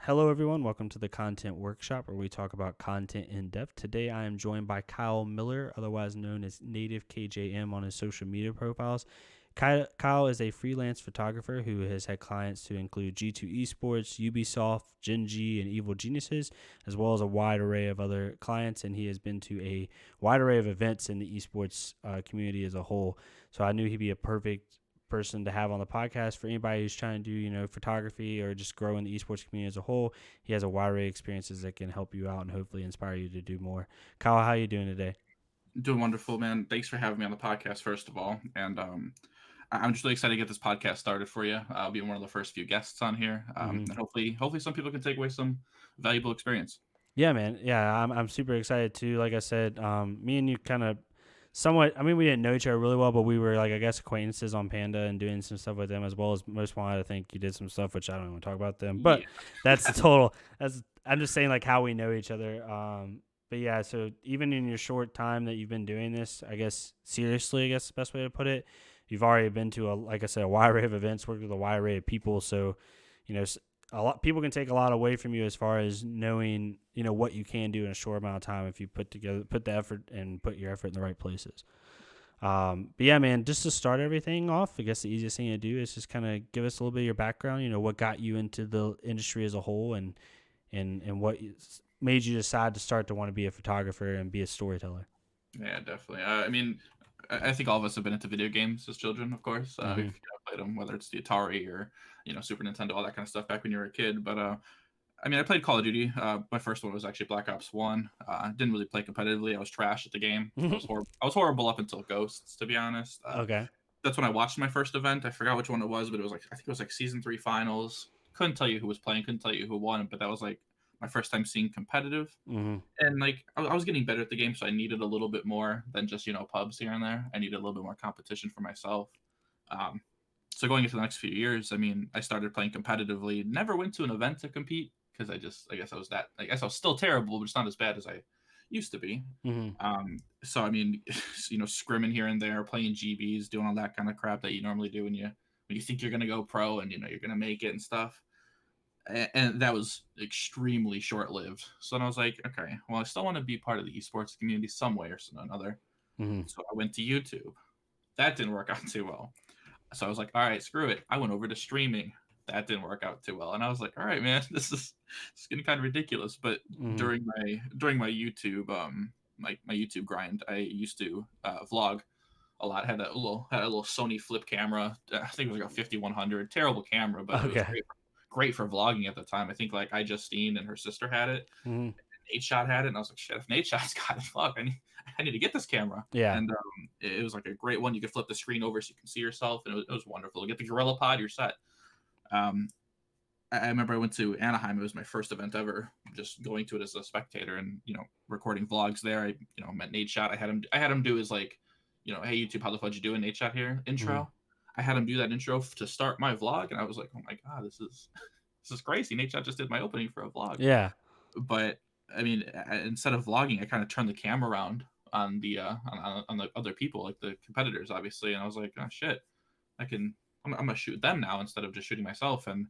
Hello, everyone. Welcome to the Content Workshop, where we talk about content in depth. Today, I am joined by Kyle Miller, otherwise known as NativeKJM on his social media profiles. Kyle is a freelance photographer who has had clients to include G2 eSports, Ubisoft, GenG, and Evil Geniuses, as well as a wide array of other clients. And he has been to a wide array of events in the esports community as a whole. So I knew he'd be a perfect person to have on the podcast for anybody who's trying to do, photography or just grow in the esports community as a whole. He has a wide array of experiences that can help you out and hopefully inspire you to do more. Kyle, how are you doing today? Doing wonderful, man. Thanks for having me on the podcast, first of all. And I'm just really excited to get this podcast started for you. I'll be one of the first few guests on here, and hopefully, some people can take away some valuable experience. Yeah, man. Yeah, I'm super excited too. Like I said, me and you kind of somewhat. I mean, we didn't know each other really well, but we were like, I guess, acquaintances on Panda and doing some stuff with them, as well as Most Wanted. I think you did some stuff, which I don't want to talk about them, but Yeah, that's the total. That's I'm just saying like how we know each other. But yeah, so even in your short time that you've been doing this, I guess seriously, I guess the best way to put it, you've already been to like I said, a wide array of events, worked with a wide array of people. So, you know, a lot people can take a lot away from you as far as knowing what you can do in a short amount of time if you put the effort and put your effort in the right places. But yeah, man, just to start everything off, I guess the easiest thing to do is just kind of give us a little bit of your background. What got you into the industry as a whole, and what made you decide to start to want to be a photographer and be a storyteller. yeah, definitely. I think all of us have been into video games as children, of course. We've Mm-hmm. played them, whether it's the Atari or Super Nintendo, all that kind of stuff back when you were a kid. But I mean, I played Call of Duty. My first one was actually Black Ops 1. I didn't really play competitively. I was trash at the game. I was horrible up until Ghosts, to be honest. Okay. That's when I watched my first event. I forgot which one it was, but it was like I think it was like season 3 finals. Couldn't tell you who was playing, couldn't tell you who won, but that was like my first time seeing competitive. Mm-hmm. And like I was getting better at the game, so I needed a little bit more than just pubs here and there. I needed a little bit more competition for myself. Um, so going into the next few years, I mean, I started playing competitively. Never went to an event to compete because I guess I was still terrible, but it's not as bad as I used to be. Mm-hmm. So I mean, scrimming here and there, playing GBs, doing all that kind of crap that you normally do when you think you're gonna go pro and you're gonna make it and stuff. And that was extremely short lived. So then I was like, okay, well, I still want to be part of the esports community some way or another. Mm-hmm. So I went to YouTube. That didn't work out too well. So I was like, all right, screw it. I went over to streaming. That didn't work out too well. And I was like, all right, man, this is getting kind of ridiculous. But Mm-hmm. during my YouTube my YouTube grind, I used to vlog a lot. Had a little Sony flip camera. I think it was like a 5100. Terrible camera, but it was Okay. great for vlogging at the time. I think like iJustine and her sister had it. Mm-hmm. Nate Shot had it, and I was like, shit, if Nate Shot's got it, fuck, I need to get this camera. Yeah. And it was like a great one. You could flip the screen over so you can see yourself, and it was wonderful. Get the Gorilla Pod, you're set. Um, I remember I went to Anaheim. It was my first event ever. Just going to it as a spectator and recording vlogs there. I met Nate Shot. I had him do his like, hey YouTube, how the fudge you doing? Nate Shot here Mm-hmm. intro. I had him do that intro to start my vlog, and I was like, oh my god, this is crazy. Nate Shot just did my opening for a vlog. Yeah. But I mean, instead of vlogging, I kind of turned the camera around on on the other people, like the competitors, obviously, and I was like, oh shit, I'm gonna shoot them now instead of just shooting myself. And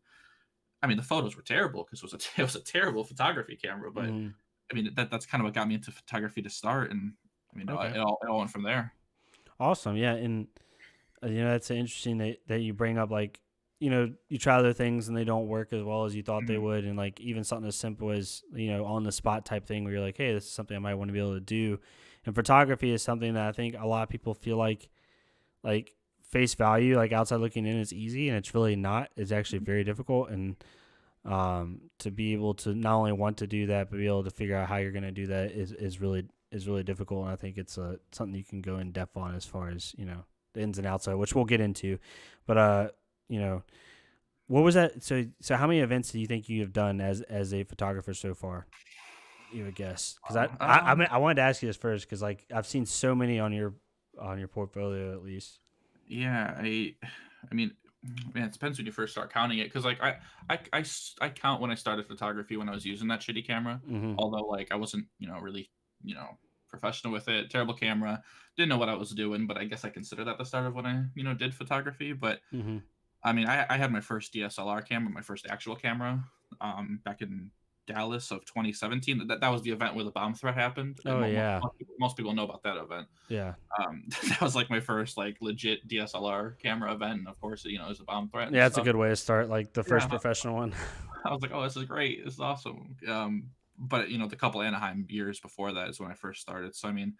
I mean, the photos were terrible because it was a terrible photography camera, but Mm-hmm. I mean, that's kind of what got me into photography to start, and I mean, Okay. it all went from there. Awesome. Yeah, and that's interesting that you bring up, like, you try other things and they don't work as well as you thought they Mhm. would, and like even something as simple as on the spot type thing where you're like, hey, this is something I might want to be able to do. And photography is something that I think a lot of people feel like face value, like outside looking in, is easy, and it's really not. It's actually very difficult, and to be able to not only want to do that but be able to figure out how you're going to do that is really difficult. And I think it's something you can go in depth on as far as the ins and outs of, which we'll get into. But you know, what was that? So how many events do you think you have done as a photographer so far? You would guess, because Wow. I mean, I wanted to ask you this first because like I've seen so many on your portfolio at least. Yeah, I mean, man, it depends when you first start counting it. Because like I count when I started photography when I was using that shitty camera. Mm-hmm. Although like I wasn't really professional with it. Terrible camera. Didn't know what I was doing, but I guess I consider that the start of when I did photography. But Mm-hmm. I mean, I had my first DSLR camera, my first actual camera, back in Dallas of 2017. That was the event where the bomb threat happened. And Oh yeah, most people know about that event. yeah, That was like my first like legit DSLR camera event, and of course, it was a bomb threat and yeah. It's a stuff. good way to start, like the Yeah, first professional one. I was like, oh, this is great, this is awesome. But the couple Anaheim years before that is when I first started. So I mean,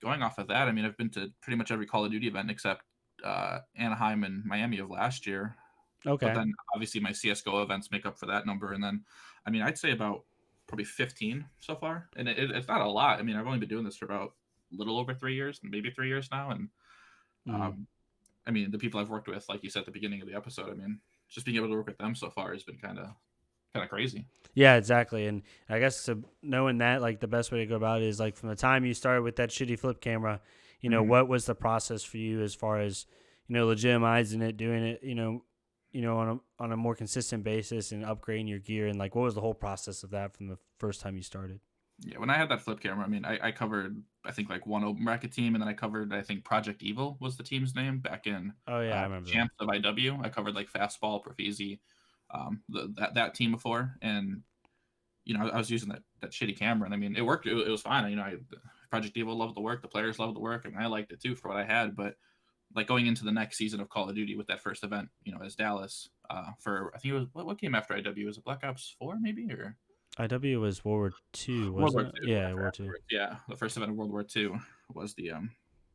going off of that, I mean, I've been to pretty much every Call of Duty event except Anaheim and Miami of last year. But Okay. then obviously my CS:GO events make up for that number, and then I mean, I'd say about probably 15 so far, and it's not a lot. I mean, I've only been doing this for about a little over 3 years, maybe 3 years now, and Mm. um, I mean, the people I've worked with, like you said at the beginning of the episode, I mean, just being able to work with them so far has been kind of crazy. Yeah, exactly. And I guess knowing that, like the best way to go about it is like from the time you started with that shitty flip camera, Mhm. what was the process for you as far as, legitimizing it, doing it, on a more consistent basis and upgrading your gear, and like what was the whole process of that from the first time you started? Yeah, when I had that flip camera, I mean, I covered I think like one open bracket team, and then I covered I think Project Evil was the team's name back in Oh yeah, I remember that. Champs of IW. I covered like Fastball, Profizi, that team before, and I was using that shitty camera, and I mean, it worked. It was fine. Project Evil loved the work, the players loved the work, and I liked it too for what I had. But like going into the next season of Call of Duty with that first event, as Dallas, for I think it was what came after IW, was it Black Ops 4 maybe, or IW was World War II, World War wasn't it? Two Yeah, after War II. afterwards. Yeah, the first event of World War Two was the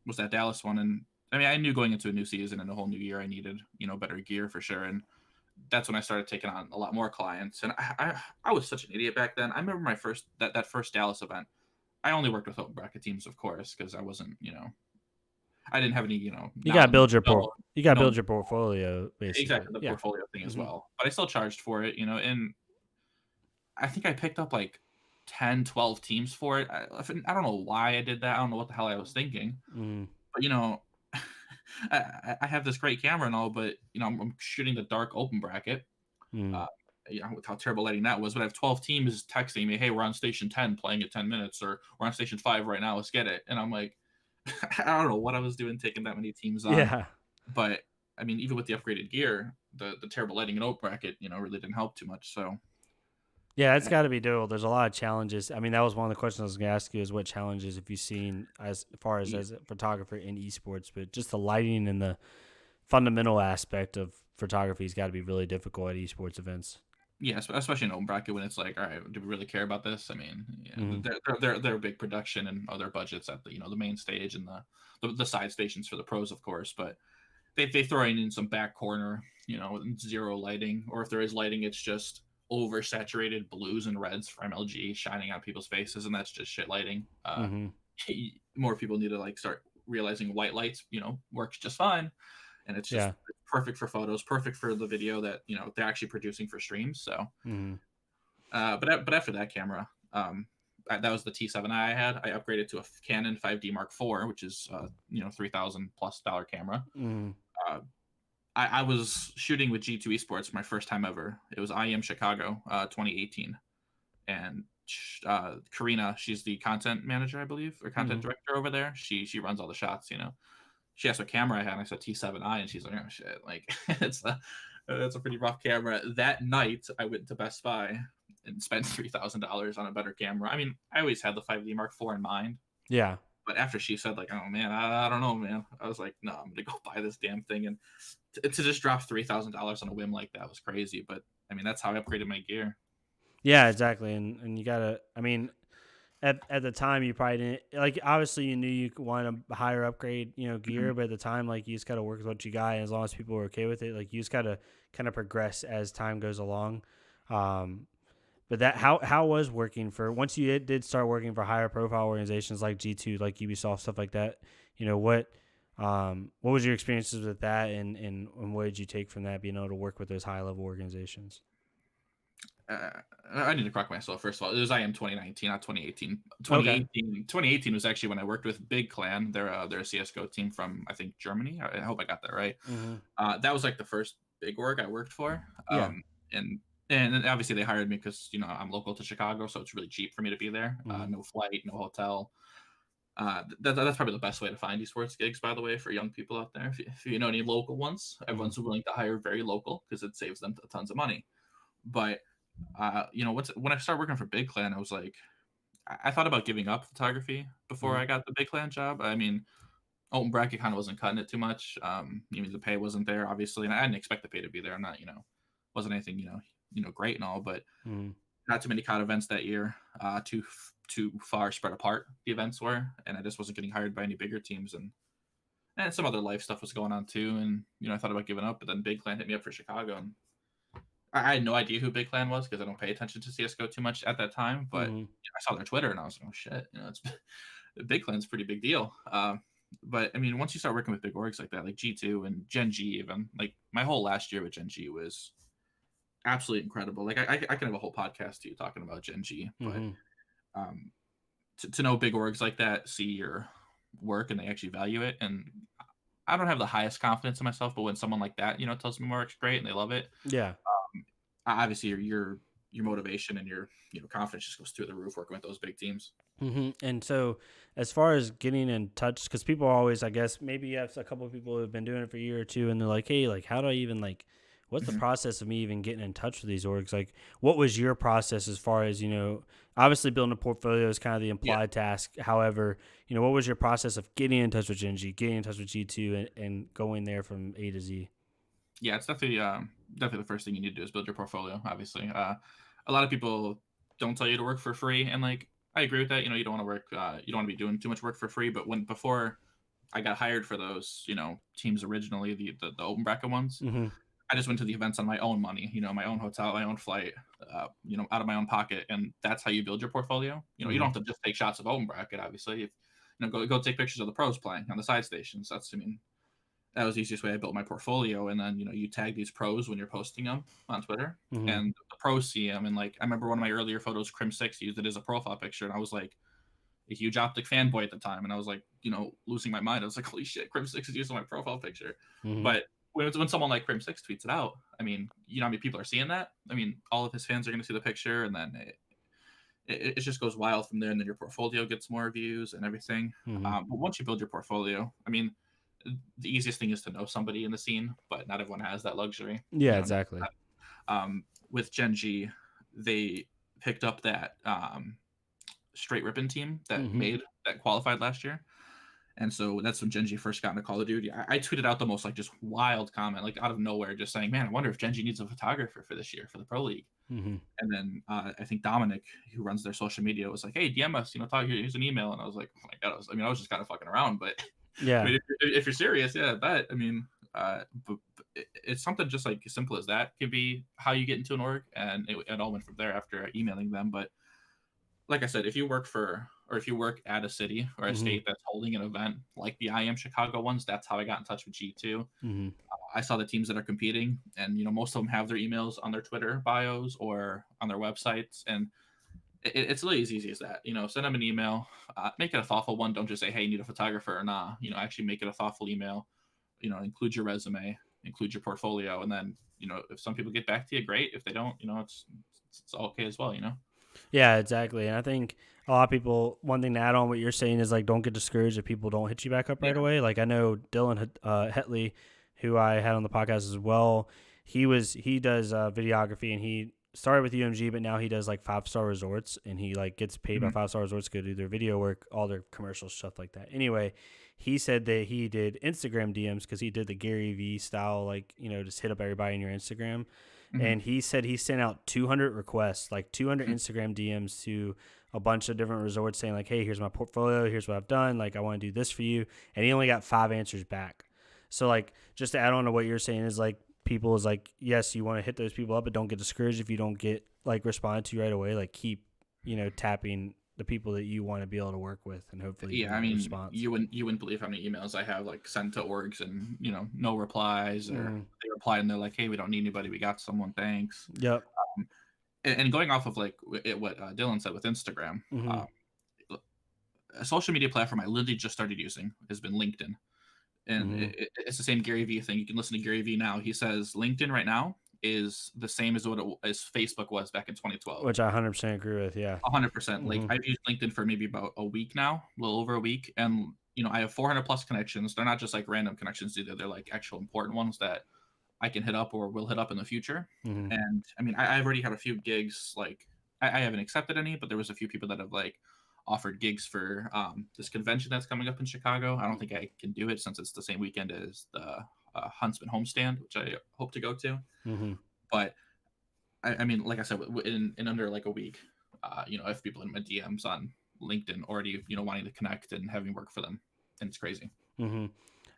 was that Dallas one, and I mean, I knew going into a new season and a whole new year, I needed better gear for sure, and that's when I started taking on a lot more clients. And I was such an idiot back then. I remember my first that first Dallas event. I only worked with open bracket teams, of course, because I wasn't I didn't have any You gotta knowledge. build your No, build your portfolio basically. exactly the Yeah. portfolio thing as Hmm. well. But I still charged for it, and I think I picked up like 10, 12 teams for it. I don't know why I did that. I don't know what the hell I was thinking. Mm. But I have this great camera and all, but I'm shooting the dark open bracket. Mm. Uh, with how terrible lighting that was, but I have 12 teams texting me, "Hey, we're on station 10, playing at 10 minutes, or we're on station 5 right now. Let's get it." And I'm like, I don't know what I was doing taking that many teams on, Yeah. but I mean, even with the upgraded gear, the terrible lighting in open bracket, really didn't help too much. So Yeah, it's got to be doable. There's a lot of challenges. I mean, that was one of the questions I was going to ask you is what challenges have you seen as far as a photographer in esports, but just the lighting and the fundamental aspect of photography has got to be really difficult at esports events. yeah, especially in open bracket when it's like, all right, do we really care about this? I mean, Mm-hmm. they're big production and other budgets at the main stage and the side stations for the pros, of course, but they throw in some back corner, zero lighting, or if there is lighting, it's just oversaturated blues and reds from MLG shining on people's faces, and that's just shit lighting. Mm-hmm. More people need to like start realizing white lights, works just fine, and it's just Yeah. perfect for photos, perfect for the video that they're actually producing for streams. So, Mm-hmm. but after that camera, that was the T7i I had. I upgraded to a Canon 5D Mark IV, which is $3,000+ camera. Mm-hmm. Uh, I was shooting with G2 Esports for my first time ever. It was IEM Chicago, 2018, and Karina, she's the content manager, I believe, or content Mm-hmm. director over there. She runs all the shots. She asked what camera I had, and I said T7i, and she's like, "Oh shit, like it's a pretty rough camera." That night, I went to Best Buy and spent $3,000 on a better camera. I mean, I always had the 5D Mark IV in mind, Yeah. but after she said like, "Oh man, I don't know, man," I was like, "No, I'm gonna go buy this damn thing." And to just drop $3,000 on a whim like that was crazy. But I mean, that's how I upgraded my gear. Yeah, exactly. And you gotta, I mean, at the time you probably didn't like, obviously you knew you want a higher upgrade, Mhm. gear, but at the time, like, you just gotta work with what you got, and as long as people are okay with it, like, you just gotta kind of progress as time goes along. Um, but that how was working for once you did start working for higher profile organizations like G2, like Ubisoft, stuff like that. What was your experiences with that, and what did you take from that, being able to work with those high level organizations? uh, I need to correct myself. First of all, it was IM 2019, not 2018. Okay. 2018 was actually when I worked with Big Clan. They're a CS:GO team from I think Germany. I hope I got that right. Mm-hmm. That was like the first big org I worked for. Yeah. And and obviously they hired me because I'm local to Chicago, so it's really cheap for me to be there. Mm-hmm. No flight, no hotel. That's probably the best way to find esports gigs, by the way, for young people out there. If you know any local ones, Mm-hmm. everyone's willing to hire very local because it saves them tons of money. But when I started working for Big Clan, I was like, I thought about giving up photography before Mhm. I got the Big Clan job. I mean, Alton Bracket kind of wasn't cutting it too much. The pay wasn't there, obviously, and I didn't expect the pay to be there. I'm not, wasn't anything, great and all, but Mhm. not too many COD events that year. Too far spread apart the events were, and I just wasn't getting hired by any bigger teams, and some other life stuff was going on too. And I thought about giving up, but then Big Clan hit me up for Chicago, and I had no idea who Big Clan was because I don't pay attention to CS:GO too much at that time. But Mhm. I saw their Twitter and I was like, oh shit, it's Big Clan's a pretty big deal. But I mean, once you start working with big orgs like that, like G2 and GenG, even like my whole last year with GenG was absolutely incredible. Like I can have a whole podcast to you talking about GenG, but Mhm. um, to know big orgs like that see your work and they actually value it. And I don't have the highest confidence in myself, but when someone like that, tells me my work's great and they love it, Yeah. obviously your motivation and your confidence just goes through the roof working with those big teams. And so, as far as getting in touch, because people are always, I guess, maybe you have a couple of people who have been doing it for a year or two, and they're like, "Hey, like, how do I even like, what's the Mhm. process of me even getting in touch with these orgs? Like, what was your process as far as obviously building a portfolio is kind of the Yeah. implied task. However, what was your process of getting in touch with GenG, getting in touch with G2, and going there from A to Z? Yeah, it's definitely the first thing you need to do is build your portfolio. Obviously, a lot of people don't tell you to work for free, and like I agree with that. You don't want to work, you don't want to be doing too much work for free. But before I got hired for those, teams originally, the open bracket ones, Mm-hmm. I just went to the events on my own money. My own hotel, my own flight, out of my own pocket, and that's how you build your portfolio. You Mm-hmm. don't have to just take shots of open bracket. Obviously, if, go take pictures of the pros playing on the side stations. That was the easiest way I built my portfolio. And then, you tag these pros when you're posting them on Twitter, Mm-hmm. and the pros see them. And like, I remember one of my earlier photos, Crim6 used it as a profile picture. And I was like a huge optic fanboy at the time. And I was like, losing my mind. I was like, holy shit, Crim6 is using my profile picture. Mm-hmm. But when someone like Crim6 tweets it out, I mean, how many people are seeing that? I mean, all of his fans are going to see the picture, and then it just goes wild from there. And then your portfolio gets more views and everything. Mm-hmm. But once you build your portfolio, I mean, the easiest thing is to know somebody in the scene, but not everyone has that luxury. Yeah, You know, exactly. with GenG, they picked up that straight ribbon team Mm-hmm. that qualified last year. And so that's when GenG first got into Call of Duty. I tweeted out the most like just wild comment, like out of nowhere, just saying, "Man, I wonder if GenG needs a photographer for this year for the Pro League." Mm-hmm. And then I think Dominic, who runs their social media, was like, "Hey, DM us, talk. Here's an email." And I was like, "Oh my god!" I was just kind of fucking around, but I Yeah. mean, if you're serious, yeah, that I mean, but it's something just like as simple as that can be how you get into an org, and it all went from there after emailing them. But like I said, if you work at a city or a Mm-hmm. state that's holding an event like the IM Chicago ones, that's how I got in touch with G2. Mm-hmm. I saw the teams that are competing, and most of them have their emails on their Twitter bios or on their websites, and it's really as easy as that. Send them an email, make it a thoughtful one. Don't just say, "Hey, you need a photographer," or nah. Actually make it a thoughtful email. Include your resume, include your portfolio, and then if some people get back to you, great. If they don't, it's all okay as well. Yeah, exactly. And I think a lot of people, one thing to add on what you're saying is like, don't get discouraged if people don't hit you back up Yeah. right away. Like I know Dylan Hetley, who I had on the podcast as well. He does videography, and he started with UMG, but now he does like 5-star resorts, and he like gets paid by Mhm. 5-star resorts to go do their video work, all their commercial stuff like that. Anyway, he said that he did Instagram DMs because he did the Gary V style, like just hit up everybody in your Instagram, Mhm. and he said he sent out 200 requests, like 200 Instagram DMs to a bunch of different resorts saying like, "Hey, here's my portfolio, here's what I've done, like I want to do this for you," and he only got 5 answers back. So like, just to add on to what you're saying is like, people is like, yes, you want to hit those people up, but don't get discouraged if you don't get like responded to right away. Like keep tapping the people that you want to be able to work with, and hopefully you can Yeah, I get a mean, response. you wouldn't believe how many emails I have like sent to orgs and no replies, or Mm-hmm. they reply and they're like, "Hey, we don't need anybody. We got someone. Thanks." Yep. And going off of like what Dylan said with Instagram, Mm-hmm. uh, a social media platform I literally just started using has been LinkedIn, and Mm-hmm. it's the same Gary Vee thing. You can listen to Gary Vee now. He says LinkedIn right now is the same as as Facebook was back in 2012. Which I 100% agree with. Yeah. 100%. Like Mm-hmm. I've used LinkedIn for maybe about a week now, a little over a week, and I have 400 plus connections. They're not just like random connections either. They're like actual important ones that I can hit up or will hit up in the future. Mm-hmm. And I mean, I've already had a few gigs. Like I haven't accepted any, but there was a few people that have like offered gigs for this convention that's coming up in Chicago. I don't think I can do it since it's the same weekend as the Huntsman homestand, which I hope to go to. Mm-hmm. But I mean, like I said, in under like a week, if people in my DMs on LinkedIn already, wanting to connect and having work for them, and it's crazy. Mm-hmm.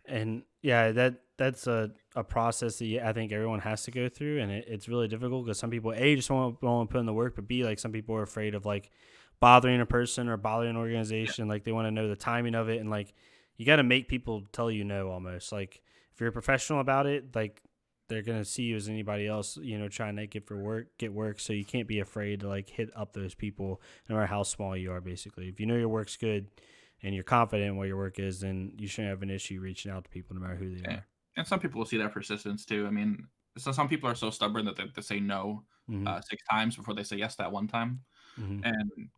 And yeah, that's a process that I think everyone has to go through, and it's really difficult because some people just want to put in the work, but like some people are afraid of like bothering a person or bothering an Yeah, organization. Like they want to know the timing of it, and like you got to make people tell you no almost. Like if you're a professional about it, like they're gonna see you as anybody else, trying to get work. So you can't be afraid to like hit up those people, no matter how small you are. Basically, if you know your work's good and you're confident in what your work is, then you shouldn't have an issue reaching out to people no matter who they yeah. are. And some people will see that persistence too. I mean, so some people are so stubborn that they say no Mm-hmm. 6 times before they say yes that one time. Mm-hmm. And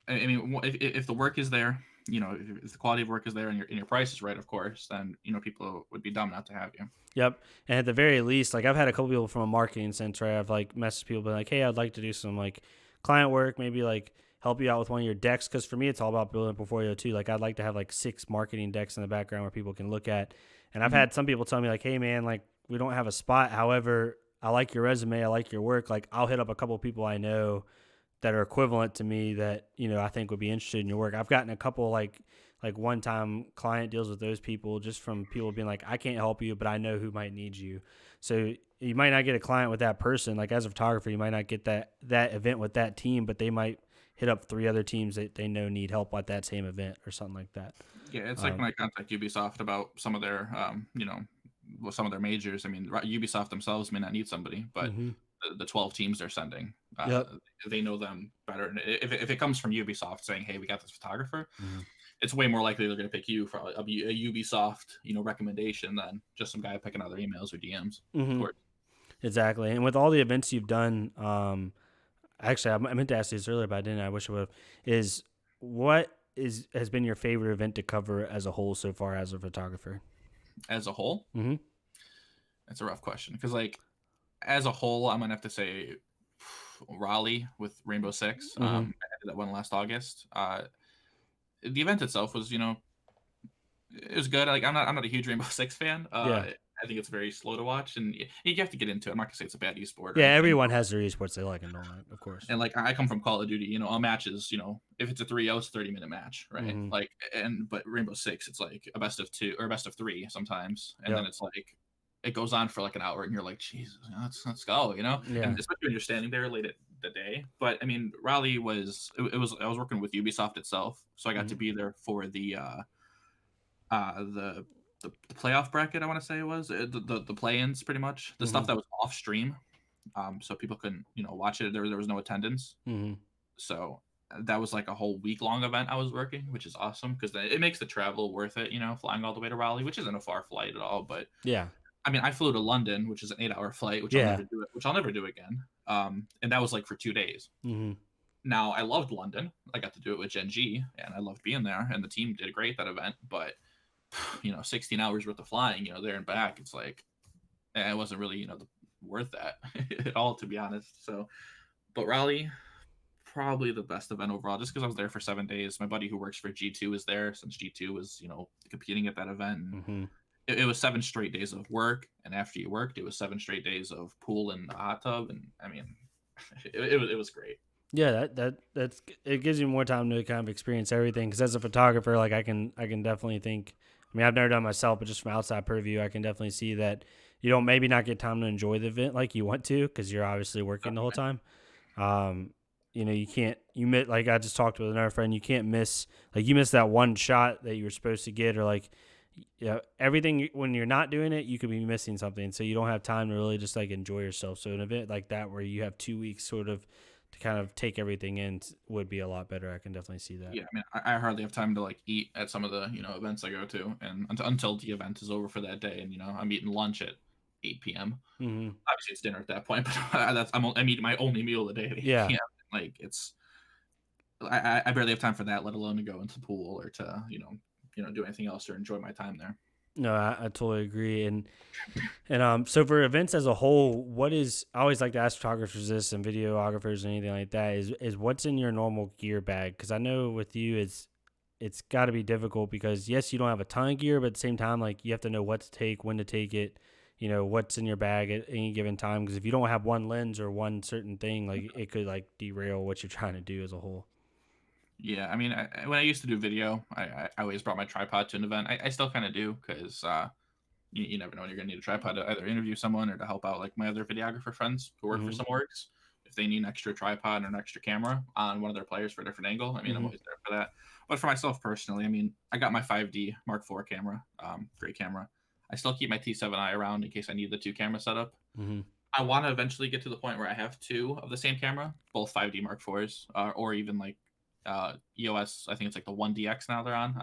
I mean, if the work is there, if the quality of work is there and your price is right, of course, then people would be dumb not to have you. Yep. And at the very least, like I've had a couple people from a marketing sense where I've like messaged people, been like, "Hey, I'd like to do some like client work, maybe like help you out with one of your decks." Because for me, it's all about building a portfolio too. Like I'd like to have like 6 marketing decks in the background where people can look at. And I've Mhm. had some people tell me like, "Hey, man, like we don't have a spot. However, I like your resume. I like your work. Like I'll hit up a couple people I know that are equivalent to me that I think would be interested in your work." I've gotten a couple like one time client deals with those people just from people being like, "I can't help you, but I know who might need you." So you might not get a client with that person. Like as a photographer, you might not get that event with that team, but they might hit up 3 other teams that they know need help at that same event or something like that. Yeah, it's like Um, when I contact Ubisoft about some of their, some of their majors. I mean, Ubisoft themselves may not need somebody, but mm-hmm. the 12 teams they're sending, Yep. they know them better. And if it comes from Ubisoft saying, "Hey, we got this photographer," Mm-hmm. it's way more likely they're going to pick you for a Ubisoft, recommendation than just some guy picking other emails or DMs. Of Mm-hmm. course. Exactly. And with all the events you've done, actually, I meant to ask you this earlier, but I didn't. I wish I would have. Is what has been your favorite event to cover as a whole so far as a photographer? As a whole, Mm-hmm. that's a rough question because, like, as a whole, I'm gonna have to say Raleigh with Rainbow Six. Mm-hmm. I did that one last August. The event itself was, it was good. Like, I'm not a huge Rainbow Six fan. Yeah. I think it's very slow to watch, and you have to get into it. I'm not gonna say it's a bad esport or Yeah. anything. Everyone has their esports they like and don't like, of course. And like I come from Call of Duty, a match is, if it's a 3-0, it's a 30-minute match, right? Mm-hmm. Like, but Rainbow Six, it's like a best of 2 or best of 3 sometimes, and then Yep. it's like it goes on for like an hour, and you're like, Jesus, let's go, Yeah. and especially when you're standing there late at the day. But I mean, Raleigh was it was I was working with Ubisoft itself, so I got to Mm-hmm. be there for the the playoff bracket. I want to say it was the play-ins, pretty much the Mm-hmm. stuff that was off stream, so people couldn't watch it. There was no attendance, Mm-hmm. so that was like a whole week long event I was working, which is awesome because it makes the travel worth it. Flying all the way to Raleigh, which isn't a far flight at all. But Yeah. I mean, I flew to London, which is an 8-hour flight, Yeah. which I'll never do again. And that was like for 2 days. Mm-hmm. Now I loved London. I got to do it with GenG, and I loved being there, and the team did great that event. But 16 hours worth of flying, there and back, it's like it wasn't really worth that at all, to be honest. So, but Raleigh, probably the best event overall, just because I was there for 7 days. My buddy who works for G2 was there since G2 was competing at that event. And Mm-hmm. it was 7 straight days of work, and after you worked, it was 7 straight days of pool and the hot tub, and I mean, it was great. Yeah, that's it gives you more time to kind of experience everything. Because as a photographer, like I can definitely think. I mean, I've never done myself, but just from outside purview, I can definitely see that you don't maybe not get time to enjoy the event like you want to because you're obviously working the whole time. Um, you can't you miss like I just talked with another friend. You can't miss like you miss that one shot that you were supposed to get or like everything when you're not doing it, you could be missing something. So you don't have time to really just like enjoy yourself. So an event like that where you have 2 weeks sort of to kind of take everything in would be a lot better. I can definitely see that. Yeah, I mean, I hardly have time to like eat at some of the events I go to, and until the event is over for that day, and I'm eating lunch at 8 p.m. Mm-hmm. Obviously, it's dinner at that point, but I'm eating my only meal of the day at 8 Yeah. p.m. Like it's I barely have time for that, let alone to go into the pool or to do anything else or enjoy my time there. No, I totally agree. And so for events as a whole, what is I always like to ask photographers this and videographers and anything like that is what's in your normal gear bag? Because I know with you it's got to be difficult because yes, you don't have a ton of gear, but at the same time, like you have to know what to take, when to take it, what's in your bag at any given time. Because if you don't have one lens or one certain thing, like it could like derail what you're trying to do as a whole. Yeah, I mean, when I used to do video, I always brought my tripod to an event. I still kind of do because you never know when you're going to need a tripod to either interview someone or to help out like my other videographer friends who work for Mm-hmm. some orgs. If they need an extra tripod or an extra camera on one of their players for a different angle, I mean, I'm Mm-hmm. always there for that. But for myself personally, I mean, I got my 5D Mark IV camera, great camera. I still keep my T7i around in case I need the two camera setup. Mm-hmm. I want to eventually get to the point where I have two of the same camera, both 5D Mark IVs, or even like EOS. I think it's like the 1DX now they're on.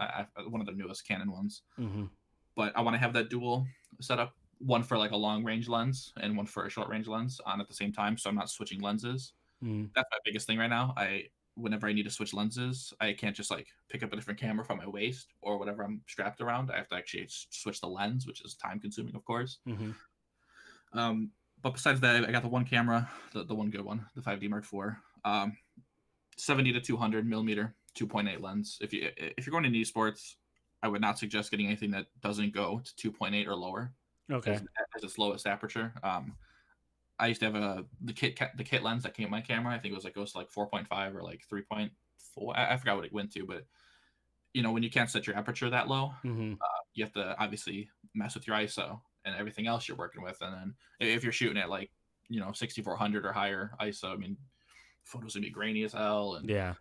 One of the newest Canon ones. Mm-hmm. But I want to have that dual setup, one for like a long range lens and one for a short range lens on at the same time, so I'm not switching lenses. Mm-hmm. That's my biggest thing right now. Whenever I need to switch lenses, I can't just like pick up a different camera from my waist or whatever I'm strapped around. I have to actually switch the lens, which is time consuming, of course. Mm-hmm. Um, but besides that, I got the one camera, the one good one, the 5D Mark IV, 70 to 200 millimeter 2.8 lens. If you're going to esports, I would not suggest getting anything that doesn't go to 2.8 or lower Okay. as its lowest aperture. I used to have the kit lens that came with my camera. I think it was like goes to like 4.5 or like 3.4. I forgot what it went to, but when you can't set your aperture that low, Mm-hmm. you have to obviously mess with your ISO and everything else you're working with. And then if you're shooting at like 6400 or higher ISO, I mean, photos gonna be grainy as hell. And Yeah.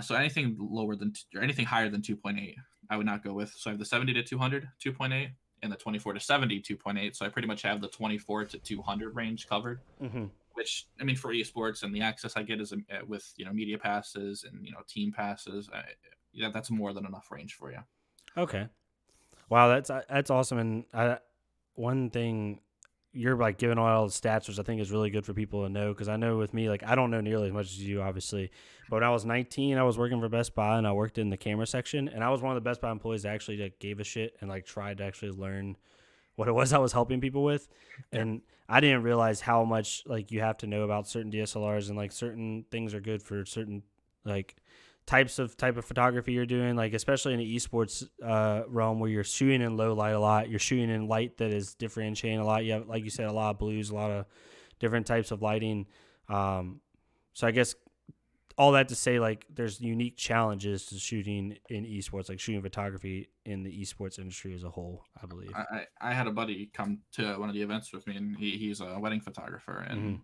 so anything lower than or anything higher than 2.8, I would not go with. So I have the 70 to 200 2.8 and the 24 to 70 2.8. So I pretty much have the 24 to 200 range covered. Mm-hmm. Which I mean, for esports and the access I get is with media passes and team passes. Yeah, that's more than enough range for you. Okay. Wow, that's awesome. And one thing you're like giving all the stats, which I think is really good for people to know, because I know with me, like I don't know nearly as much as you, obviously. But when I was 19, I was working for Best Buy and I worked in the camera section, and I was one of the Best Buy employees that actually like gave a shit and like tried to actually learn what it was I was helping people with. Yeah. And I didn't realize how much like you have to know about certain DSLRs and like certain things are good for certain like type of photography you're doing, like especially in the esports realm where you're shooting in low light a lot, you're shooting in light that is differentiating a lot. You have, like you said, a lot of blues, a lot of different types of lighting. So I guess all that to say, like there's unique challenges to shooting in esports, like shooting photography in the esports industry as a whole, I believe. I had a buddy come to one of the events with me, and he's a wedding photographer, Mm-hmm. and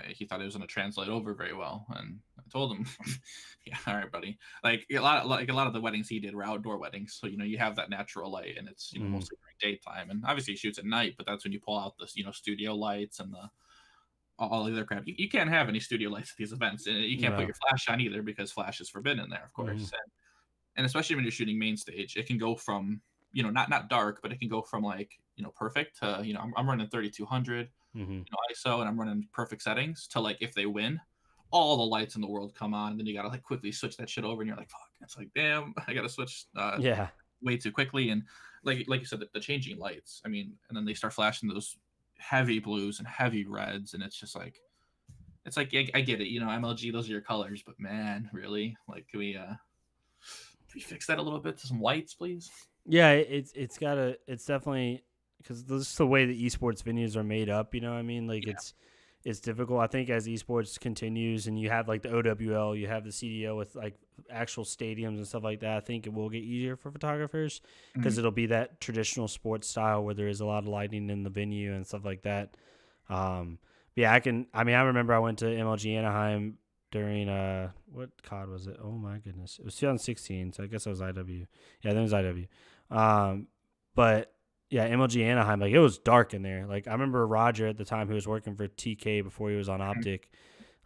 he thought it was going to translate over very well, and I told him, yeah, all right, buddy. Like a lot of the weddings he did were outdoor weddings, so you have that natural light, and it's Mm-hmm. mostly during daytime, and obviously he shoots at night, but that's when you pull out the studio lights and the all the other crap. You can't have any studio lights at these events, and you can't put No. your flash on either because flash is forbidden there, of course. Mm-hmm. And especially when you're shooting main stage, it can go from not dark, but it can go from like perfect to I'm running 3200 Mm-hmm. ISO and I'm running perfect settings to like if they win, all the lights in the world come on, and then you gotta like quickly switch that shit over, and you're like, fuck, it's like damn, I gotta switch Yeah. way too quickly, and like you said, the changing lights. I mean, and then they start flashing those heavy blues and heavy reds, and it's just like I get it, MLG, those are your colors, but man, really, like can we fix that a little bit to some whites, please? Yeah, it's definitely because this is the way the esports venues are made up. You know what I mean? Like Yeah. it's difficult. I think as esports continues and you have like the OWL, you have the CDO with like actual stadiums and stuff like that. I think it will get easier for photographers because Mhm. it'll be that traditional sports style where there is a lot of lighting in the venue and stuff like that. But yeah, I mean, I remember I went to MLG Anaheim during what COD was it? Oh my goodness, it was 2016. So I guess it was IW. Yeah, that was IW. But yeah, MLG Anaheim, like it was dark in there. Like I remember Roger at the time who was working for TK before he was on Optic,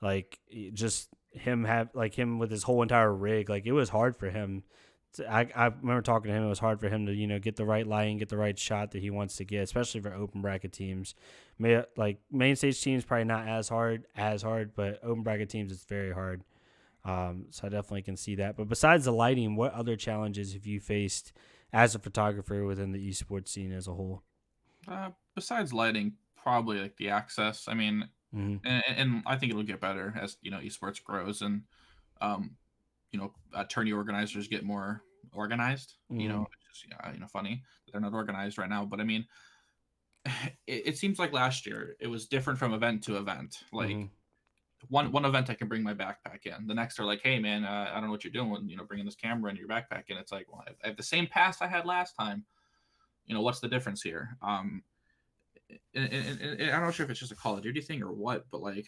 like just him with his whole entire rig, like it was hard for him. I remember talking to him. It was hard for him to get the right lighting, get the right shot that he wants to get, especially for open bracket teams. Like main stage teams probably not as hard, but open bracket teams it's very hard. So I definitely can see that. But besides the lighting, what other challenges have you faced as a photographer within the esports scene as a whole? Besides lighting, probably like the access. I mean, Mm-hmm. and I think it'll get better as esports grows and um, tourney organizers get more organized. Mm-hmm. It's just funny that they're not organized right now. But I mean, it seems like last year it was different from event to event. Mm-hmm. Like one event I can bring my backpack in. The next they're like, hey man, I don't know what you're doing. Bringing this camera into your backpack, and it's like, well, I have the same pass I had last time. What's the difference here? And I'm not sure if it's just a Call of Duty thing or what, but like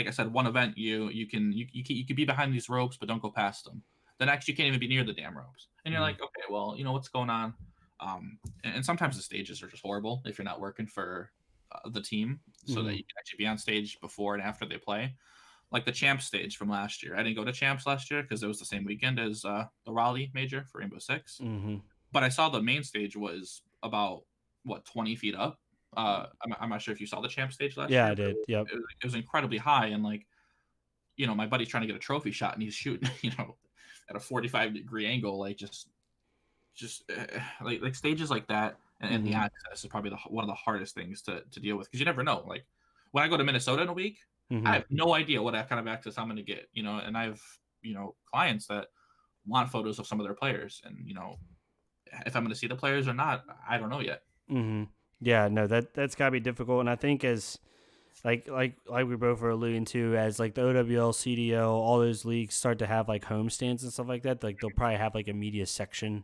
I said, one event you can be behind these ropes, but don't go past them. The next you can't even be near the damn ropes, and you're Mm-hmm. like, okay, well, what's going on? And sometimes the stages are just horrible if you're not working for the team, so that Mm-hmm. you can actually be on stage before and after they play. Like the champs stage from last year, I didn't go to champs last year because it was the same weekend as the Raleigh major for Rainbow Six, Mm-hmm. but I saw the main stage was about what 20 feet up. I'm not sure if you saw the champ stage last Yeah, year, I but did. Yep. it was incredibly high. And like, my buddy's trying to get a trophy shot and he's shooting, at a 45-degree angle, like just like stages like that, and the Mm-hmm. access is probably one of the hardest things to deal with because you never know. Like when I go to Minnesota in a week, I Mm-hmm. have no idea what kind of access I'm going to get, and I have clients that want photos of some of their players, and if I'm going to see the players or not, I don't know yet. Mm-hmm. Yeah, no, that's gotta be difficult, and I think as like we both were alluding to, as like the OWL, CDL, all those leagues start to have like homestands and stuff like that, like they'll probably have like a media section.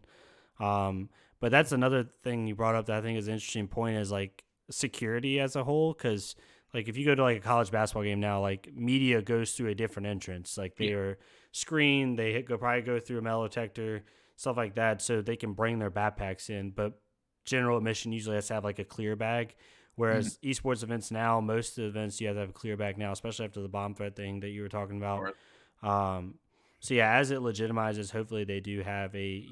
Um, but that's another thing you brought up that I think is an interesting point is like security as a whole, because like if you go to like a college basketball game now, like media goes through a different entrance, like Yeah. they are screened, probably go through a metal detector, stuff like that, so they can bring their backpacks in, but general admission usually has to have like a clear bag. Mhm. Whereas esports events now, most of the events you have to have a clear bag now, especially after the bomb threat thing that you were talking about. Or Um, so yeah, as it legitimizes, hopefully they do have a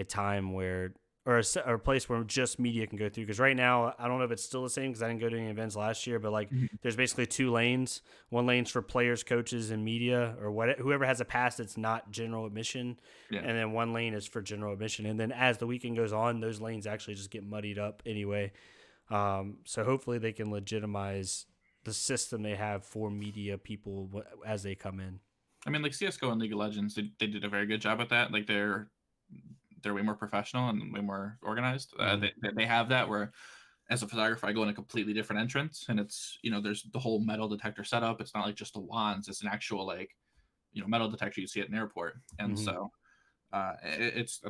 time where or a place where just media can go through. Because right now, I don't know if it's still the same because I didn't go to any events last year. But like, Mhm. there's basically two lanes. One lane's for players, coaches, and media, or whoever has a pass that's not general admission, Yeah. and then one lane is for general admission. And then as the weekend goes on, those lanes actually just get muddied up anyway. So hopefully they can legitimize the system they have for media people as they come in. I mean, like CS:GO and League of Legends, they did a very good job at that. Like they're way more professional and way more organized. Mm-hmm. They have that where, as a photographer, I go in a completely different entrance, and it's there's the whole metal detector setup. It's not like just the wands; it's an actual like metal detector you see at an airport. And Mm-hmm. so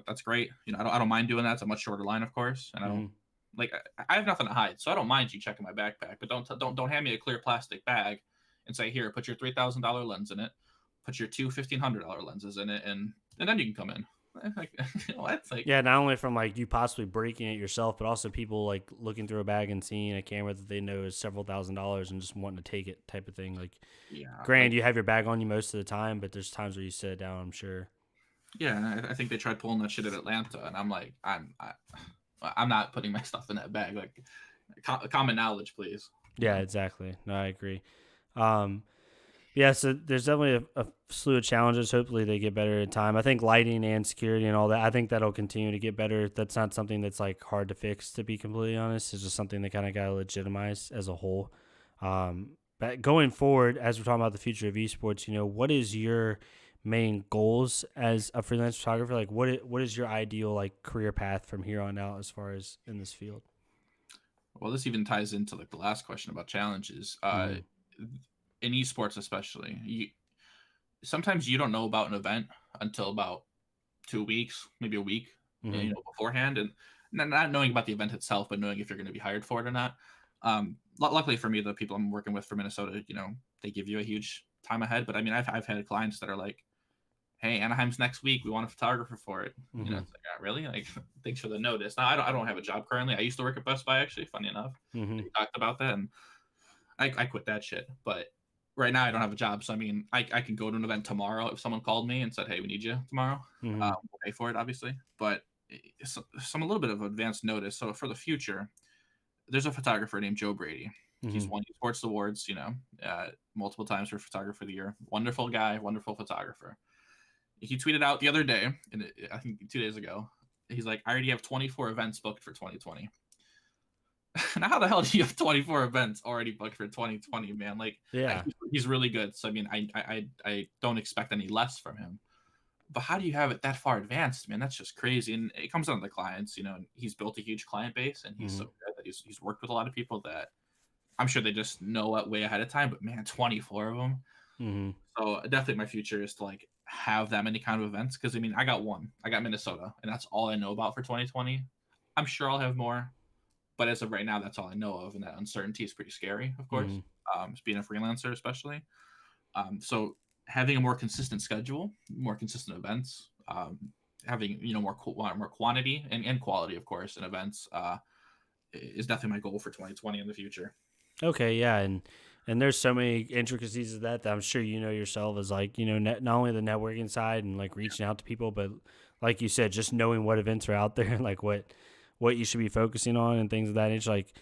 that's great. I don't mind doing that. It's a much shorter line, of course, and I don't Mm-hmm. like I have nothing to hide, so I don't mind you checking my backpack. But don't hand me a clear plastic bag and say, here, put your $3,000 lens in it, put your two $1,500 lenses in it, and then you can come in. Like, what? Like, Yeah, not only from like you possibly breaking it yourself, but also people like looking through a bag and seeing a camera that they know is several $1,000s and just wanting to take it type of thing. Like, yeah, granted, like you have your bag on you most of the time, but there's times where you sit it down, I'm sure. yeah. And I think they tried pulling that shit at Atlanta, and I'm like, I'm not putting my stuff in that bag. Like, common knowledge, please. Yeah, exactly. No, I agree. Um, yeah, so there's definitely a slew of challenges. Hopefully they get better in time. I think lighting and security and all that, I think that'll continue to get better. That's not something that's like hard to fix, to be completely honest. It's just something that kind of got to legitimize as a whole. But going forward, as we're talking about the future of esports, what is your main goals as a freelance photographer? Like, what is your ideal like career path from here on out as far as in this field? Well, this even ties into like the last question about challenges. Mm-hmm. In esports, especially, sometimes you don't know about an event until about 2 weeks, maybe a week, Mm-hmm. beforehand, and not knowing about the event itself, but knowing if you're going to be hired for it or not. Luckily for me, the people I'm working with for Minnesota, they give you a huge time ahead. But I mean, I've had clients that are like, "Hey, Anaheim's next week. We want a photographer for it." Mm-hmm. It's like, really? Like, thanks for the notice. Now, I don't have a job currently. I used to work at Best Buy, actually. Funny enough, Mm-hmm. we talked about that, and I quit that shit. But right now, I don't have a job, so I mean, I can go to an event tomorrow if someone called me and said, "Hey, we need you tomorrow." Mm-hmm. We'll pay for it, obviously, but some a little bit of advanced notice. So for the future, there's a photographer named Joe Brady. Mm-hmm. He's won esports awards, multiple times for photographer of the year. Wonderful guy, wonderful photographer. He tweeted out the other day, and I think 2 days ago, He's like, I already have 24 events booked for 2020. Now, how the hell do you have 24 events already booked for 2020, man? Like, Yeah. he's really good. So I mean, I don't expect any less from him. But how do you have it that far advanced, man? That's just crazy. And it comes down to the clients. You know, he's built a huge client base, and he's so Hmm. good that he's worked with a lot of people that I'm sure they just know it way ahead of time. But man, 24 of them. Hmm. So definitely, my future is to like have that many kind of events. Because I mean, I got one. I got Minnesota, and that's all I know about for 2020. I'm sure I'll have more, but as of right now, that's all I know of, and that uncertainty is pretty scary, of course. Hmm. Being a freelancer, especially. So having a more consistent schedule, more consistent events, having more quantity and quality, of course, in events is definitely my goal for 2020 in the future. Okay, yeah, and there's so many intricacies of that I'm sure you know yourself as like not only the networking side and like reaching out to people, but like you said, just knowing what events are out there and like what you should be focusing on and things of that nature. Like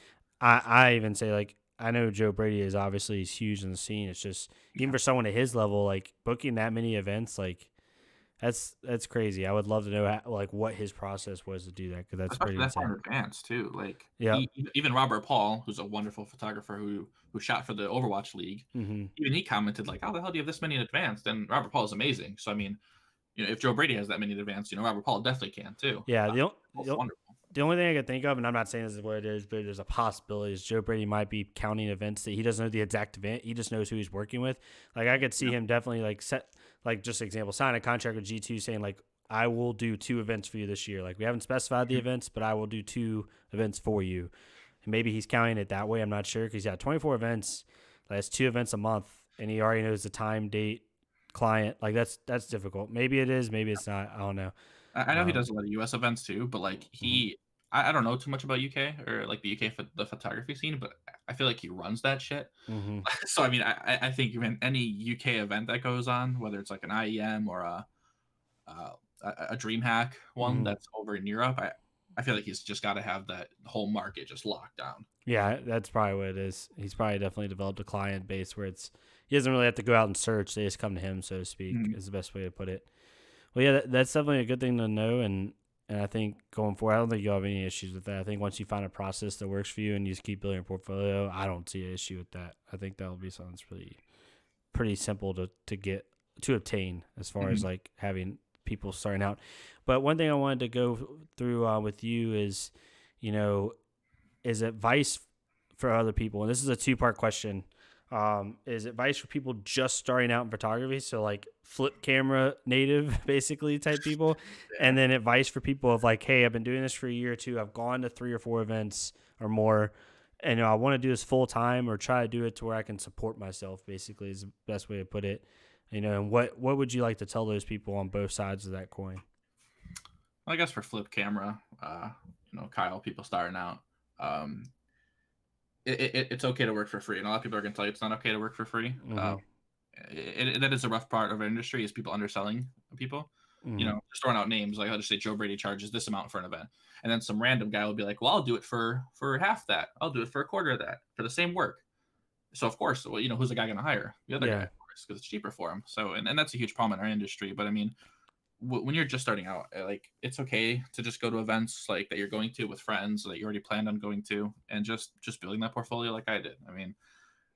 I even say like I know Joe Brady is obviously he's huge in the scene. It's just even Yeah, for someone at his level, like booking that many events, like that's crazy. I would love to know like what his process was to do that because that's especially pretty that far insane. in advance too. Like Yep. even Robert Paul, who's a wonderful photographer who shot for the Overwatch League, Hmm. even he commented like, "How the hell do you have this many in advance?" Then Robert Paul is amazing. So I mean, if Joe Brady has that many in advance, Robert Paul definitely can too. Yeah. Both wonderful. The only thing I can think of, and I'm not saying this is what it is, but there's a possibility is Joe Brady might be counting events that he doesn't know the exact event. He just knows who he's working with. Like I could see Yeah. him definitely like set like just example sign a contract with G2 saying like I will do 2 events for you this year. Like we haven't specified the Mhm. events, but I will do 2 events for you. And maybe he's counting it that way. I'm not sure because he's got 24 events. That's 2 events a month, and he already knows the time, date, client. Like that's difficult. Maybe it is. Maybe it's not. I don't know. I know he Um, does a lot of US events too, but like mhm. I don't know too much about UK or like the UK the photography scene, but I feel like he runs that shit. Mhm. So I mean, I think even any UK event that goes on, whether it's like an IEM or uh, a DreamHack one Mhm. that's over in Europe, I feel like he's just got to have that whole market just locked down. Yeah, that's probably what it is. He's probably definitely developed a client base where it's he doesn't really have to go out and search. They just come to him, so to speak, Mhm. is the best way to put it. Well, yeah, that's definitely a good thing to know, and I think going forward, I don't think you'll have any issues with that. I think once you find a process that works for you and you just keep building your portfolio, I don't see an issue with that. I think that'll be something that's pretty simple to get to obtain as far as Mhm. like having people starting out. But one thing I wanted to go through with you is, you know, is advice for other people, and this is a two-part question. Is advice for people just starting out in photography, so like flip camera native basically type people, and Yeah. then advice for people of like, hey, I've been doing this for a year or two, I've gone to 3 or 4 events or more, and I want to do this full time or try to do it to where I can support myself. Basically, is the best way to put it. And what would you like to tell those people on both sides of that coin? I guess for flip camera, Kyle, people starting out, um, it's okay to work for free, and a lot of people are going to tell you it's not okay to work for free. Mm-hmm. That is a rough part of our industry is people underselling people. Mm-hmm. Just throwing out names like I'll just say Joe Brady charges this amount for an event, and then some random guy will be like, "Well, I'll do it for half that. I'll do it for a quarter of that for the same work." So of course, well, who's the guy going to hire? The other guy, Yeah. of course, because it's cheaper for him. So and that's a huge problem in our industry. But I mean, when you're just starting out, like it's okay to just go to events like that you're going to with friends that you already planned on going to, and just building that portfolio like I did. I mean,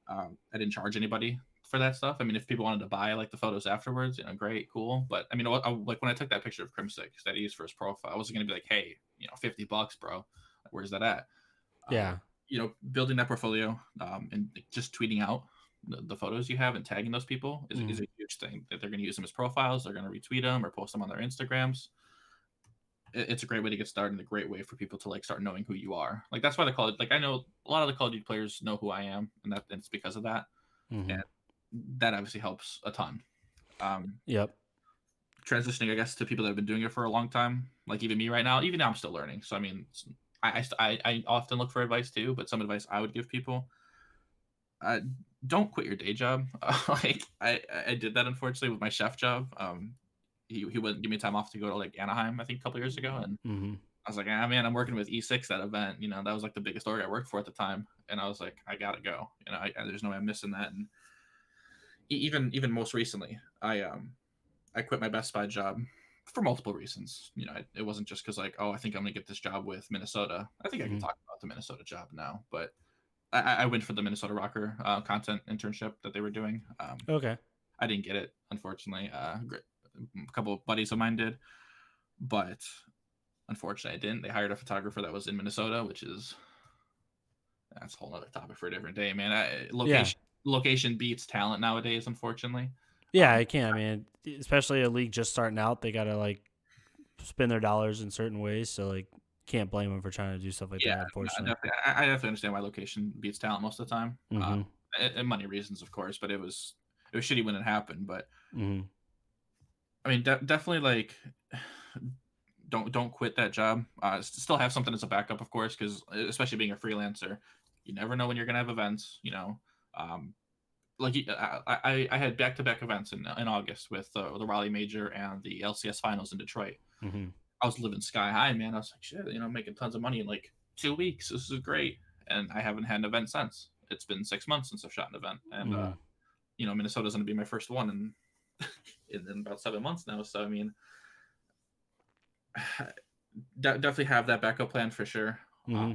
I didn't charge anybody for that stuff. I mean, if people wanted to buy like the photos afterwards, great, cool. But I mean, like when I took that picture of Crimsix that he used for his profile, I wasn't gonna be like, hey, $50, bro. Like, where's that at? Uh, Yeah. Building that portfolio and just tweeting out the photos you have and tagging those people is Mm-hmm. a huge thing. That they're going to use them as profiles, they're going to retweet them or post them on their Instagrams. It's a great way to get started and a great way for people to like start knowing who you are. Like that's why the call like I know a lot of the Call of Duty players know who I am, and it's because of that, Mm-hmm. and that obviously helps a ton. Um, Yep. Transitioning, I guess, to people that have been doing it for a long time, like even me right now. Even now, I'm still learning. So I mean, I often look for advice too, but some advice I would give people: uh, don't quit your day job. Like I did that unfortunately with my chef job. He wouldn't give me time off to go to like Anaheim, I think a couple years ago, and Mm-hmm. I was like, ah, man, I'm working with E6 that event. That was like the biggest org I worked for at the time, and I was like, I gotta go. There's no way I'm missing that. And even most recently, I quit my Best Buy job for multiple reasons. It wasn't just because like, oh, I think I'm gonna get this job with Minnesota. I think I can talk about the Minnesota job now, but I went for the Minnesota Rocker content internship that they were doing. Okay. I didn't get it, unfortunately. A couple of buddies of mine did, but unfortunately, I didn't. They hired a photographer that was in Minnesota, which is that's a whole other topic for a different day, man. Location beats talent nowadays, unfortunately. Yeah, I can. I mean, especially a league just starting out, they gotta like spend their dollars in certain ways. So like, can't blame them for trying to do stuff like Yeah, that. no, Unfortunately. definitely. I definitely understand why location beats talent most of the time. Mm-hmm. And money reasons, of course, but it was shitty when it happened. But Mm-hmm. I mean, definitely like don't quit that job. Still have something as a backup, of course, because especially being a freelancer, you never know when you're gonna have events. Like I had back-to-back events in August with the Raleigh Major and the LCS Finals in Detroit. Mm-hmm. I was living sky high, man. I was like, shit, making tons of money in like 2 weeks. This is great, and I haven't had an event since. It's been 6 months since I've shot an event, and Mm-hmm. Minnesota's going to be my first one in about 7 months now. So I mean, definitely have that backup plan for sure. Mm-hmm.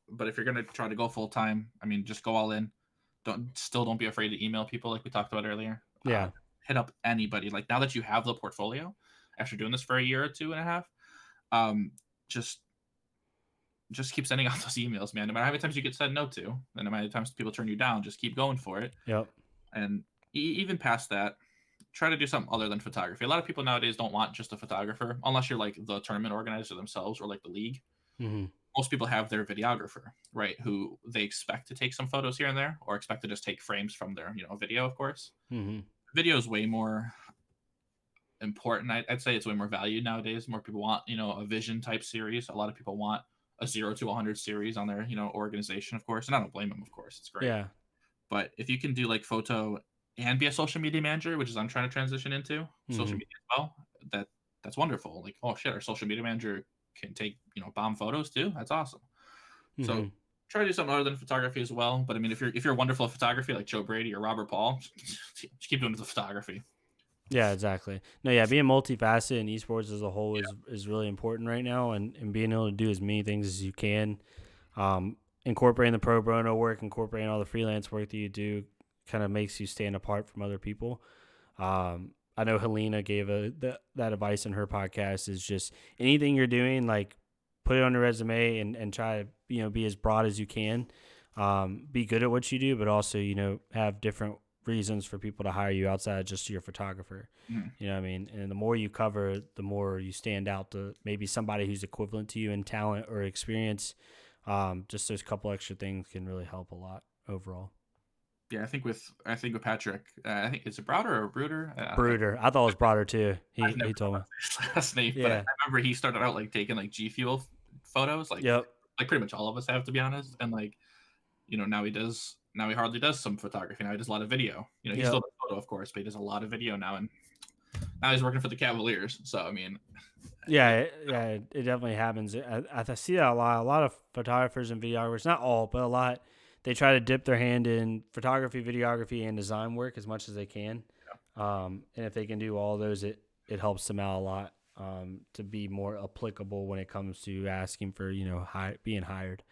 But if you're going to try to go full time, I mean, just go all in. Don't be afraid to email people like we talked about earlier. Yeah. Hit up anybody. Like now that you have the portfolio, after doing this for a year or 2.5, just keep sending out those emails, man. No matter how many times you get said no to, and no matter how many times people turn you down, just keep going for it. Yep. And even past that, try to do something other than photography. A lot of people nowadays don't want just a photographer, unless you're like the tournament organizer themselves or like the league. Mm-hmm. Most people have their videographer, right? Who they expect to take some photos here and there, or expect to just take frames from their video, of course. Mm-hmm. Video is way more important. I'd say it's way more valued nowadays. More people want a vision type series. A lot of people want a 0 to 100 series on their organization, of course, and I don't blame them, of course. It's great. Yeah. But if you can do like photo and be a social media manager, which is I'm trying to transition into social media as well, that's wonderful. Like, oh shit, our social media manager can take bomb photos too. That's awesome. Mm-hmm. So try to do something other than photography as well. But I mean, if you're wonderful at photography like Joe Brady or Robert Paul, just keep doing the photography. Yeah, exactly. No, yeah, being multifaceted in esports as a whole is really important right now, and being able to do as many things as you can, incorporating the pro bono work, incorporating all the freelance work that you do, kind of makes you stand apart from other people. I know Helena gave that advice in her podcast is just anything you're doing, like put it on your resume and try to be as broad as you can, be good at what you do, but also have different reasons for people to hire you outside of just your photographer. You know what I mean? And the more you cover, the more you stand out to maybe somebody who's equivalent to you in talent or experience. Just those couple extra things can really help a lot overall. Yeah, I think with Patrick, I think it's a Browder or a Bruder. Bruder, I thought it was Browder too. He told me his last name, Yeah. but I remember he started out like taking like G Fuel photos, like Yep. like pretty much all of us have, to be honest. And like now he hardly does some photography. Now he does a lot of video. He Yep. still does photo, of course, but he does a lot of video now, and now he's working for the Cavaliers. So I mean, it definitely happens. I see that a lot. A lot of photographers and videographers, not all, but a lot, they try to dip their hand in photography, videography, and design work as much as they can. And if they can do all those, it helps them out a lot to be more applicable when it comes to asking for being hired.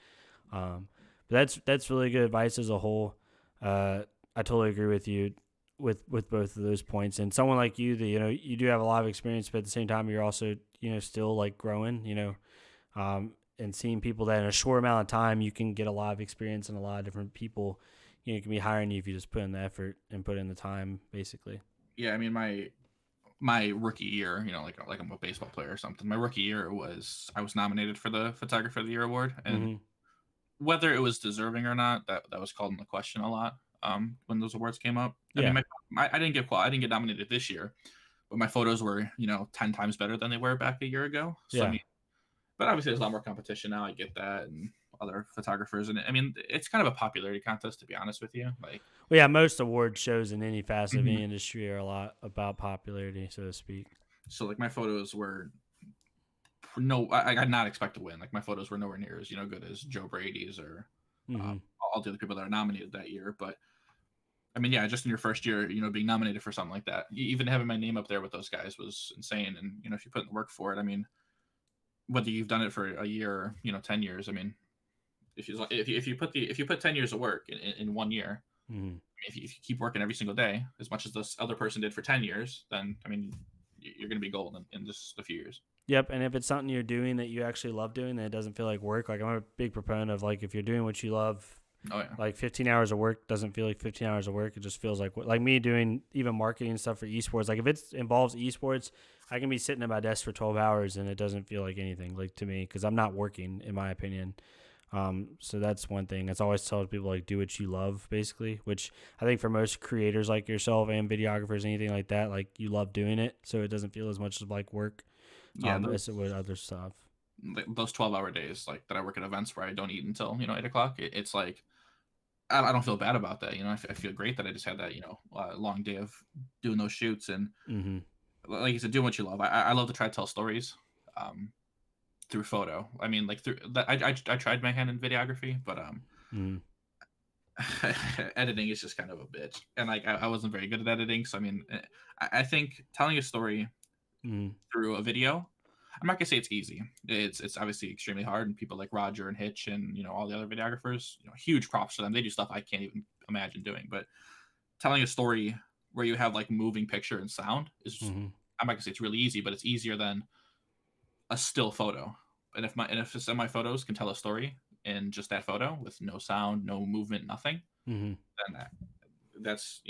But that's really good advice as a whole. I totally agree with you with both of those points. And someone like you, that you do have a lot of experience, but at the same time, you're also still like growing. And seeing people that in a short amount of time you can get a lot of experience, and a lot of different people can be hiring you if you just put in the effort and put in the time, basically. Yeah, I mean my rookie year, like I'm a baseball player or something. My rookie year I was nominated for the Photographer of the Year award, and whether it was deserving or not, that was called into question a lot when those awards came up. Yeah. I mean, I didn't get nominated this year, but my photos were 10 times better than they were back a year ago. So Yeah. I mean, but obviously there's a lot more competition now. I get that, and other photographers, and I mean it's kind of a popularity contest, to be honest with you. Like, well, yeah, most award shows in any facet of any industry are a lot about popularity, so to speak. So like my photos were I did not expect to win. Like my photos were nowhere near as good as Joe Brady's or all the other people that are nominated that year. But I mean, yeah, just in your first year, being nominated for something like that, even having my name up there with those guys was insane. And if you put in the work for it, I mean, whether you've done it for a year or 10 years, I mean, if you put 10 years of work in 1 year, Mhm. if you keep working every single day as much as this other person did for 10 years, then I mean, you're going to be golden in just a few years. Yep, and if it's something you're doing that you actually love doing, then it doesn't feel like work. Like I'm a big proponent of like if you're doing what you love, Oh yeah, like 15 hours of work doesn't feel like 15 hours of work. It just feels like me doing even marketing stuff for esports. Like if it involves esports, I can be sitting at my desk for 12 hours and it doesn't feel like anything like to me because I'm not working in my opinion. So that's one thing. It's always tells people like do what you love basically, which I think for most creators like yourself and videographers, anything like that, like you love doing it. So it doesn't feel as much like work yeah. as it would other stuff. Those 12-hour days like that I work at events where I don't eat until 8 o'clock. It's like I don't feel bad about that. I feel great that I just had that long day of doing those shoots. And Mm-hmm. like you said, doing what you love. I love to try to tell stories um, through photo. I mean, like through that, I tried my hand in videography, but Mm-hmm. editing is just kind of a bitch, and like I wasn't very good at editing. So I mean, I think telling a story Mm-hmm. through a video, I'm not gonna say it's easy. It's obviously extremely hard, and people like Roger and Hitch and all the other videographers, huge props to them. They do stuff I can't even imagine doing. But telling a story where you have like moving picture and sound is, Mm-hmm. I'm not gonna say it's really easy, but it's easier than a still photo. And if some of my photos can tell a story in just that photo with no sound, no movement, nothing, Mm-hmm. then that's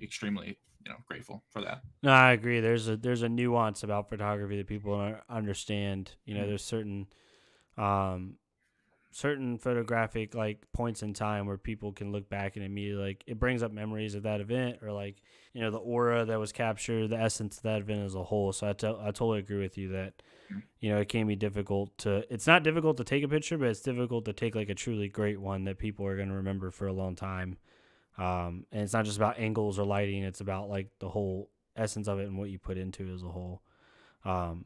extremely grateful for that. No, I agree. There's a nuance about photography that people don't understand. Mm. There's um certain photographic like points in time where people can look back and immediately like it brings up memories of that event or like the aura that was captured, the essence of that event as a whole. So I totally agree with you that Mm. it can be difficult to. It's not difficult to take a picture, but it's difficult to take like a truly great one that people are going to remember for a long time. And it's not just about angles or lighting; it's about like the whole essence of it and what you put into it as a whole. Um,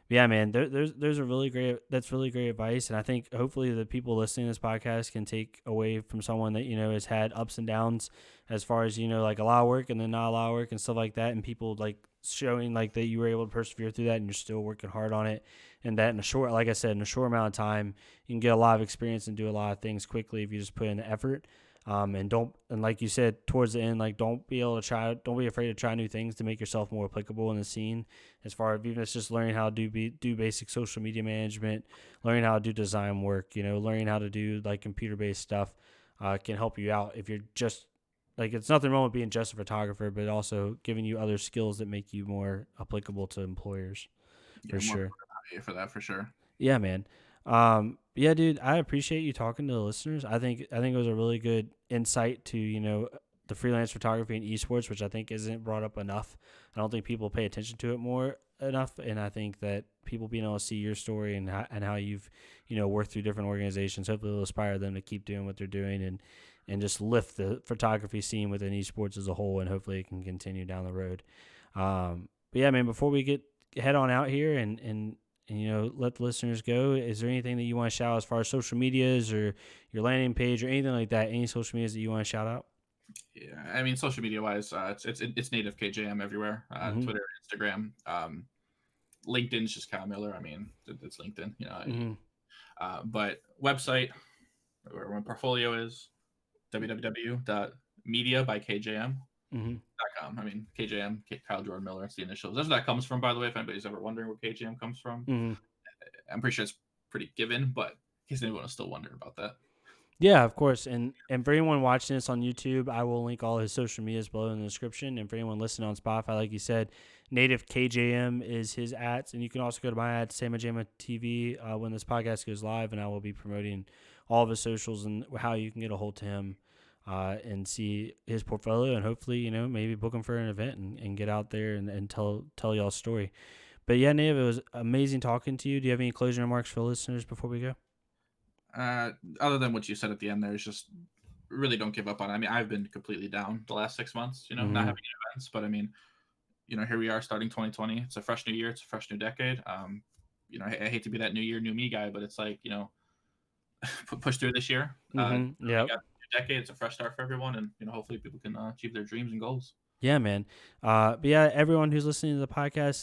yeah, man, there's a really great that's really great advice, and I think hopefully the people listening to this podcast can take away from someone that has had ups and downs as far as like a lot of work and then not a lot of work and stuff like that, and people like showing like that you were able to persevere through that and you're still working hard on it, and that in a short, like I said, in a short amount of time you can get a lot of experience and do a lot of things quickly if you just put in the effort. And like you said towards the end, like don't be afraid to try new things to make yourself more applicable in the scene as far as even if it's just learning how to do basic social media management, learning how to do design work, learning how to do like computer based stuff can help you out if you're just like it's nothing wrong with being just a photographer, but also giving you other skills that make you more applicable to employers Yeah, for more sure. for that for sure. Yeah, man. Yeah, dude, I appreciate you talking to the listeners. I think it was a really good insight to, the freelance photography and esports, which I think isn't brought up enough. I don't think people pay attention to it more enough, and I think that people being able to see your story and how you've, worked through different organizations, hopefully it'll inspire them to keep doing what they're doing and just lift the photography scene within esports as a whole, and hopefully it can continue down the road. But yeah, man, before we head on out here and let the listeners go, is there anything that you want to shout out as far as social medias or your landing page or anything like that? Any social medias that you want to shout out? Yeah, I mean, social media wise, it's native KJM everywhere. Mm-hmm. Twitter, Instagram, LinkedIn's just Kyle Miller. I mean, it's LinkedIn. Mm-hmm. But website where my portfolio is Mm-hmm. www.mediabykjm.com. I mean, KJM, Kyle Jordan Miller. It's the initials. That's where that comes from, by the way. If anybody's ever wondering where KJM comes from, Mm-hmm. I'm pretty sure it's pretty given. But in case anyone is still wondering about that, Yeah, of course. And for anyone watching this on YouTube, I will link all his social medias below in the description. And for anyone listening on Spotify, like you said, Native KJM is his @. And you can also go to my @SamaJama TV when this podcast goes live, and I will be promoting all of his socials and how you can get a hold to him and see his portfolio and hopefully, maybe book him for an event and get out there and tell y'all's story. But yeah, Native, it was amazing talking to you. Do you have any closing remarks for listeners before we go? uh, other than what you said at the end, there's just really don't give up on it. I mean, I've been completely down the last 6 months. Not Mm-hmm. having events, but I mean, here we are starting 2020. It's a fresh new year. It's a fresh new decade. I hate to be that new year, new me guy, but it's like, push through this year. Mm-hmm. We Yep. got decade. It's a fresh start for everyone, and hopefully people can achieve their dreams and goals. Yeah, man. But yeah, everyone who's listening to the podcast,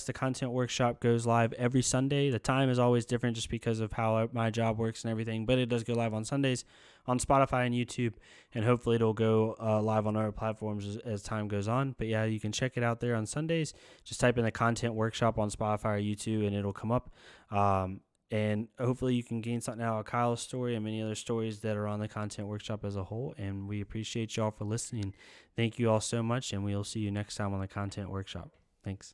the content workshop goes live every Sunday. The time is always different just because of how my job works and everything, but it does go live on Sundays on Spotify and YouTube, and hopefully it'll go live on other platforms as time goes on. But yeah, you can check it out there on Sundays. Just type in the content workshop on Spotify or YouTube, and it'll come up. And hopefully you can gain something out of Kyle's story and many other stories that are on the content workshop as a whole. And we appreciate y'all for listening. Thank you all so much, and we'll see you next time on the content workshop. Thanks.